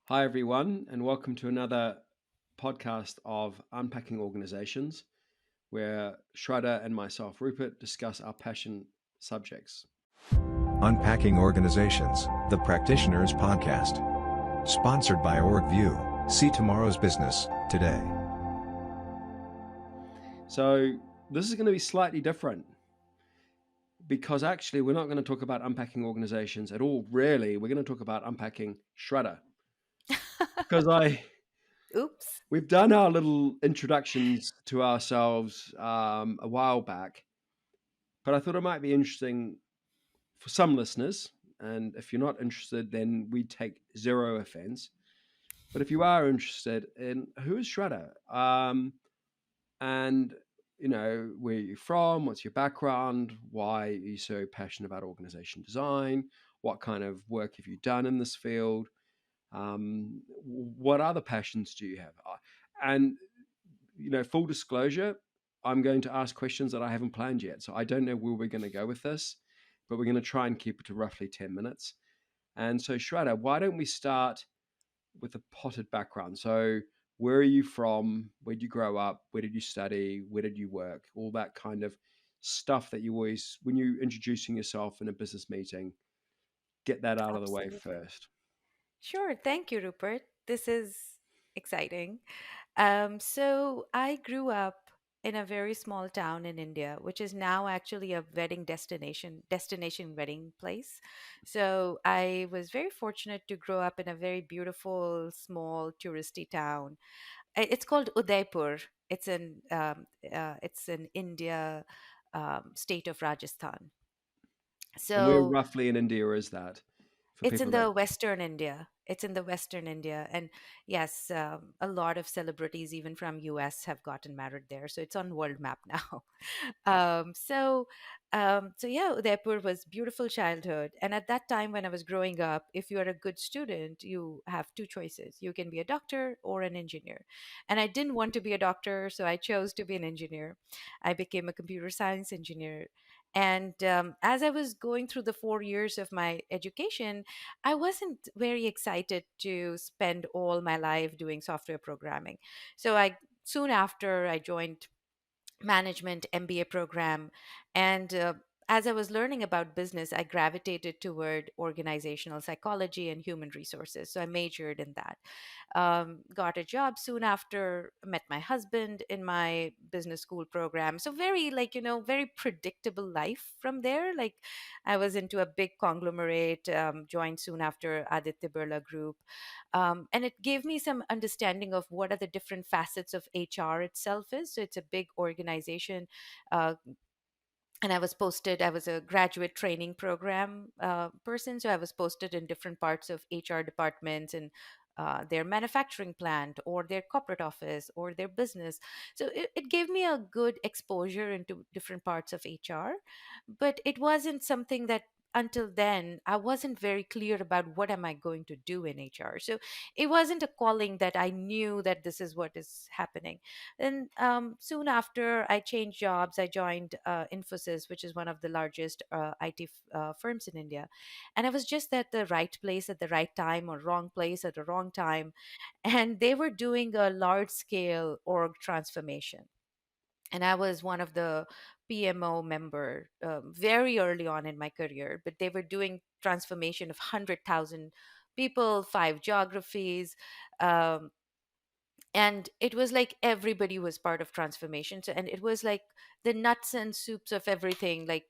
Hi, everyone, and welcome to another podcast of Unpacking Organizations, where Shradha and myself, Rupert, discuss our passion subjects. Unpacking Organizations, the Practitioners Podcast. Sponsored by Orgvue. See tomorrow's business today. So, this is going to be slightly different because actually, we're not going to talk about unpacking organizations at all, really. We're going to talk about unpacking Shradha because Oops. we've done our little introductions to ourselves a while back, but I thought it might be interesting for some listeners. And if you're not interested, then we take zero offense. But if you are interested in who is Shradha, and where are you from, what's your background, why are you so passionate about organization design, what kind of work have you done in this field, what other passions do you have? And full disclosure, I'm going to ask questions that I haven't planned yet, so I don't know where we're going to go with this, but we're going to try and keep it to roughly 10 minutes. And so, Shradha, why don't we start with a potted background? So, where are you from? Where did you grow up? Where did you study? Where did you work? All that kind of stuff that you always, when you're introducing yourself in a business meeting, get that out of the way Absolutely. first. Sure. Thank you, Rupert. This is exciting. So I grew up in a very small town in India, which is now actually a wedding destination wedding place. So I was very fortunate to grow up in a very beautiful, small, touristy town. It's called Udaipur. It's in India, state of Rajasthan. And where So roughly in India is that for it's people in that the Western India. It's in the Western India, and yes, a lot of celebrities, even from US, have gotten married there. So it's on world map now. So yeah, Udaipur was beautiful childhood. And at that time, when I was growing up, if you are a good student, you have two choices: you can be a doctor or an engineer. And I didn't want to be a doctor, so I chose to be an engineer. I became a computer science engineer. And as I was going through the 4 years of my education, I wasn't very excited to spend all my life doing software programming. So I soon after I joined management MBA program, and as I was learning about business, I gravitated toward organizational psychology and human resources. So I majored in that. Got a job soon after, met my husband in my business school program. So very, very predictable life from there. Like I was into a big conglomerate, joined soon after Aditya Birla Group. And it gave me some understanding of what are the different facets of HR itself is. So it's a big organization. Uh, and I was a graduate training program person. So I was posted in different parts of HR departments and their manufacturing plant or their corporate office or their business. So it gave me a good exposure into different parts of HR, but it wasn't something that until then I wasn't very clear about what am I going to do in HR. So it wasn't a calling that I knew that this is what is happening. Then soon after I changed jobs, I joined Infosys, which is one of the largest IT firms in India. And I was just at the right place at the right time or wrong place at the wrong time. And they were doing a large scale org transformation. And I was one of the PMO member very early on in my career, but they were doing transformation of 100,000 people, five geographies. Um, and it was like everybody was part of transformation. So, and it was like the nuts and soups of everything, like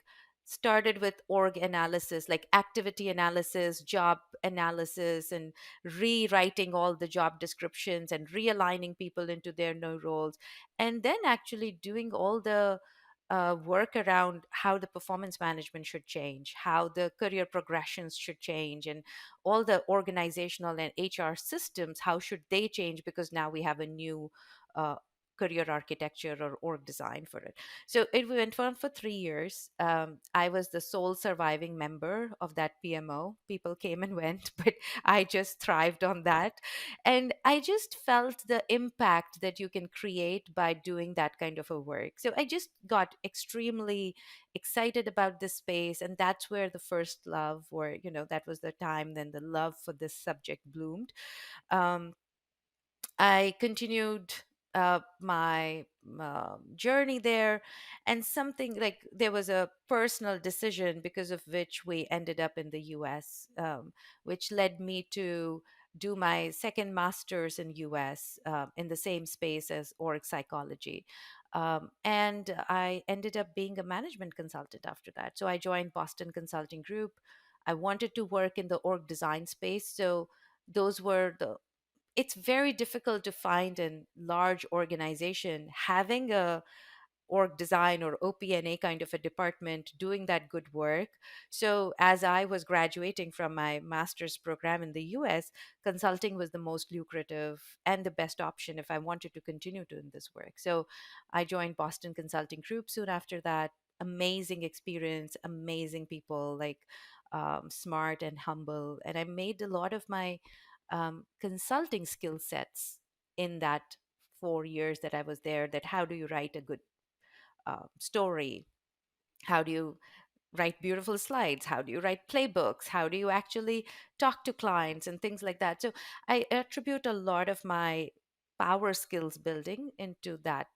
started with org analysis, like activity analysis, job analysis, and rewriting all the job descriptions and realigning people into their new roles, and then actually doing all the work around how the performance management should change, how the career progressions should change, and all the organizational and HR systems, how should they change, because now we have a new career architecture or org design for it. So it went on for 3 years. I was the sole surviving member of that PMO. People came and went, but I just thrived on that. And I just felt the impact that you can create by doing that kind of a work. So I just got extremely excited about this space. And that's where the first love, or, that was the time then the love for this subject bloomed. Um, I continued my journey there, and something like there was a personal decision because of which we ended up in the US, which led me to do my second master's in US in the same space as org psychology. And I ended up being a management consultant after that. So I joined Boston Consulting Group. I wanted to work in the org design space. So those were the it's very difficult to find in large organization having a org design or OPNA kind of a department doing that good work. So as I was graduating from my master's program in the US, consulting was the most lucrative and the best option if I wanted to continue doing this work. So I joined Boston Consulting Group soon after that. Amazing experience, amazing people, like smart and humble. And I made a lot of my consulting skill sets in that 4 years that I was there. That how do you write a good story? How do you write beautiful slides? How do you write playbooks? How do you actually talk to clients and things like that? So I attribute a lot of my power skills building into that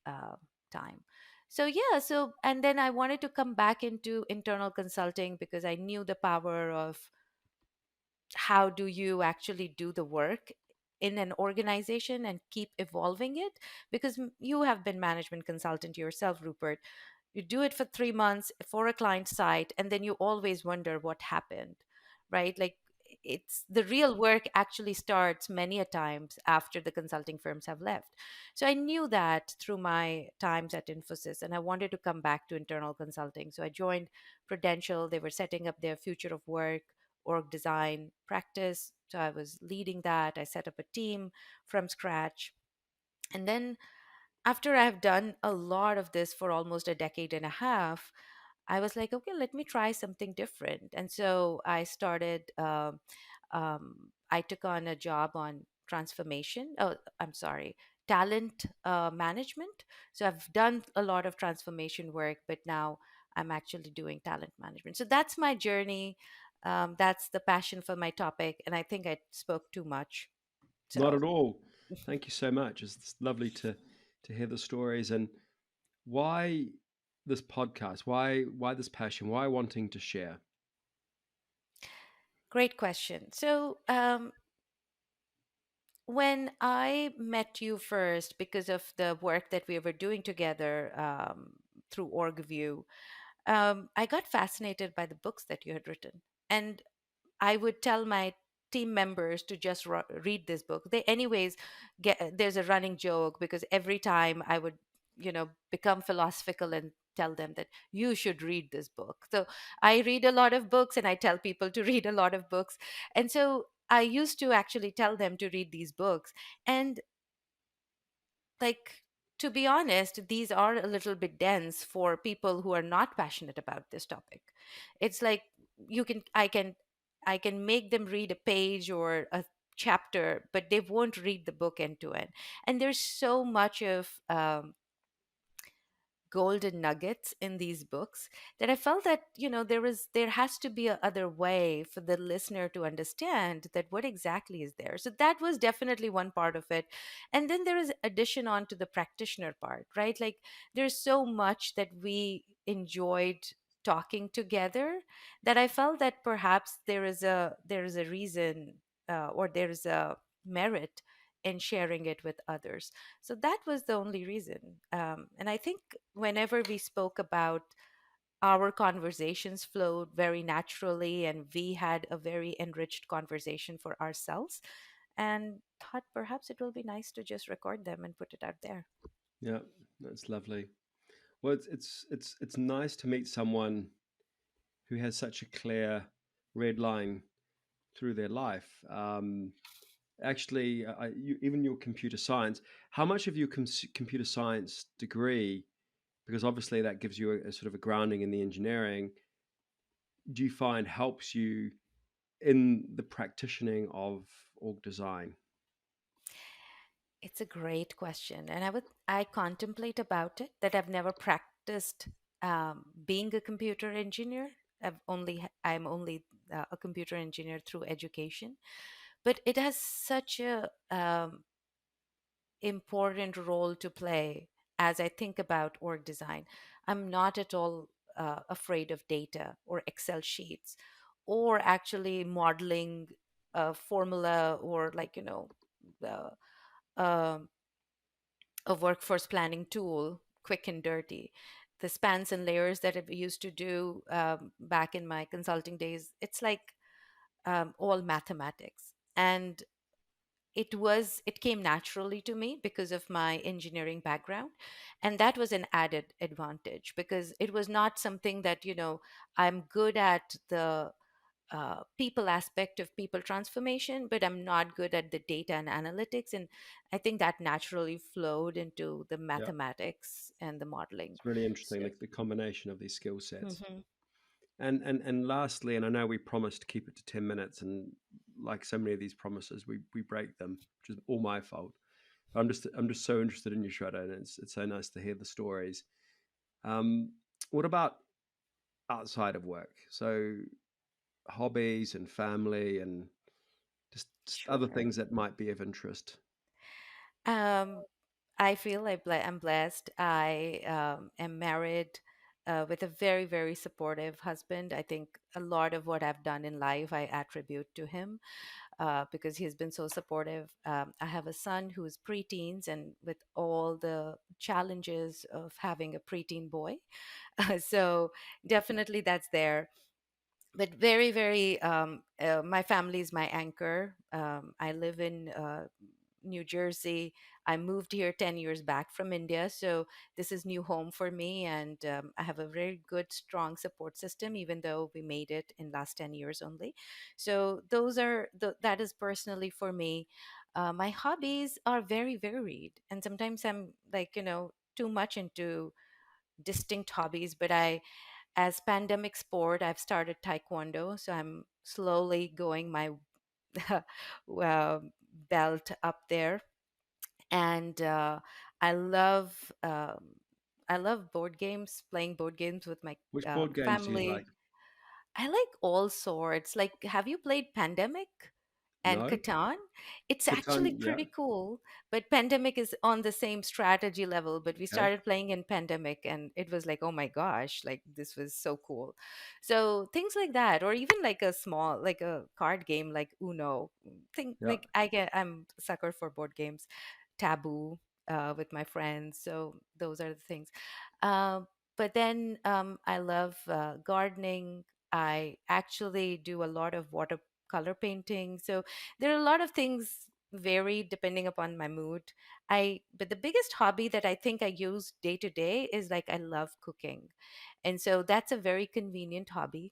uh, time. So yeah, so and then I wanted to come back into internal consulting because I knew the power of how do you actually do the work in an organization and keep evolving it, because you have been management consultant yourself, Rupert. You do it for 3 months for a client site, and then you always wonder what happened, right? Like, it's the real work actually starts many a times after the consulting firms have left. So I knew that through my times at Infosys, and I wanted to come back to internal consulting. So I joined Prudential. They were setting up their future of work org design practice. So I was leading that. I set up a team from scratch. And then after I've done a lot of this for almost a decade and a half, I was like, okay, let me try something different. And so I started, I took on a job on transformation. Oh, I'm sorry, talent management. So I've done a lot of transformation work, but now I'm actually doing talent management. So that's my journey. That's the passion for my topic. And I think I spoke too much. Not So at all. Thank you so much. It's lovely to hear the stories. And why this podcast? Why this passion? Why wanting to share? great question. So when I met you first, because of the work that we were doing together through Orgvue, I got fascinated by the books that you had written. And I would tell my team members to just read this book. They, anyways, there's a running joke because every time I would, become philosophical and tell them that you should read this book. So I read a lot of books and I tell people to read a lot of books. And so I used to actually tell them to read these books. And like, to be honest, these are a little bit dense for people who are not passionate about this topic. It's like you can I can make them read a page or a chapter, but they won't read the book end to end. And there's so much of golden nuggets in these books that I felt that, there has to be a other way for the listener to understand that what exactly is there. So that was definitely one part of it. And then there is addition on to the practitioner part, right? Like, there's so much that we enjoyed talking together that I felt that perhaps there is a reason, or there is a merit in sharing it with others. So that was the only reason. And I think whenever we spoke about, our conversations flowed very naturally, and we had a very enriched conversation for ourselves, and thought perhaps it will be nice to just record them and put it out there. Yeah, that's lovely. Well, it's nice to meet someone who has such a clear red line through their life. actually, even your computer science, how much of your computer science degree, because obviously that gives you a sort of a grounding in the engineering, do you find helps you in the practicing of org design? It's a great question, and I contemplate about it that I've never practiced being a computer engineer. I'm only a computer engineer through education, but it has such a important role to play as I think about org design. I'm not at all afraid of data or Excel sheets or actually modeling a formula or like uh, um a workforce planning tool, quick and dirty. The spans and layers that I used to do back in my consulting days, it's like all mathematics. And it came naturally to me because of my engineering background. And that was an added advantage because it was not something that, I'm good at the people aspect of people transformation, but I'm not good at the data and analytics. And I think that naturally flowed into the Yeah, mathematics and the modeling. it's really interesting, So, the combination of these skill sets. mhm. And lastly, and I know we promised to keep it to 10 minutes, and like so many of these promises, we break them, which is all my fault. I'm just so interested in you, Shredder, and it's so nice to hear the stories. Um, what about outside of work? So hobbies and family and just other Sure. things that might be of interest. Um, I feel I'm blessed. I am married with a very, very supportive husband. I think a lot of what I've done in life I attribute to him because he's been so supportive. I have a son who's preteens, and with all the challenges of having a preteen boy, so definitely that's there. But very, very, my family is my anchor. I live in New Jersey. I moved here 10 years back from India. So this is new home for me. And I have a very good, strong support system, even though we made it in last 10 years only. So that is personally for me. My hobbies are very varied. And sometimes I'm like, too much into distinct hobbies, but as pandemic sport, I've started taekwondo. So I'm slowly going my uh, belt up there, and I love I love board games, playing board games with my Which board games do you like? family. I like all sorts. Like, have you played Pandemic and No, Catan? It's actually Catan. Yeah, pretty cool. But Pandemic is on the same strategy level. But we okay, started playing in Pandemic, and it was like, oh my gosh, like this was so cool. So things like that, or even like a small, like a card game like Uno. Think yeah. like I'm a sucker for board games. Taboo with my friends. So those are the things. Um, but then I love gardening. I actually do a lot of watercolor painting. So there are a lot of things vary depending upon my mood. But the biggest hobby that I think I use day to day is like I love cooking. And so that's a very convenient hobby,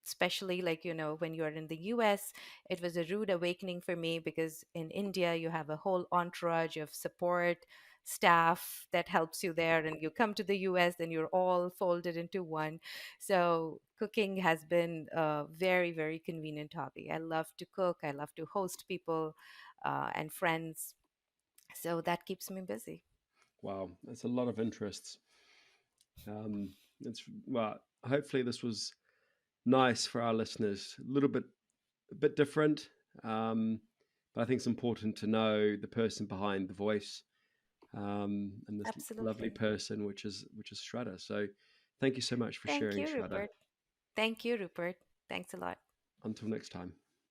especially like when you're in the US. It was a rude awakening for me because in India you have a whole entourage of support staff that helps you there, and you come to the US and you're all folded into one. So cooking has been a very, very convenient hobby. I love to cook, I love to host people and friends, so that keeps me busy. Wow, that's a lot of interests. It's well. Hopefully, this was nice for our listeners. A bit different, but I think it's important to know the person behind the voice, and this lovely Absolutely. person, which is Shradha. So, thank you so much for Thank sharing, you, Shradha. Rupert. Thank you, Rupert. Thanks a lot. Until next time.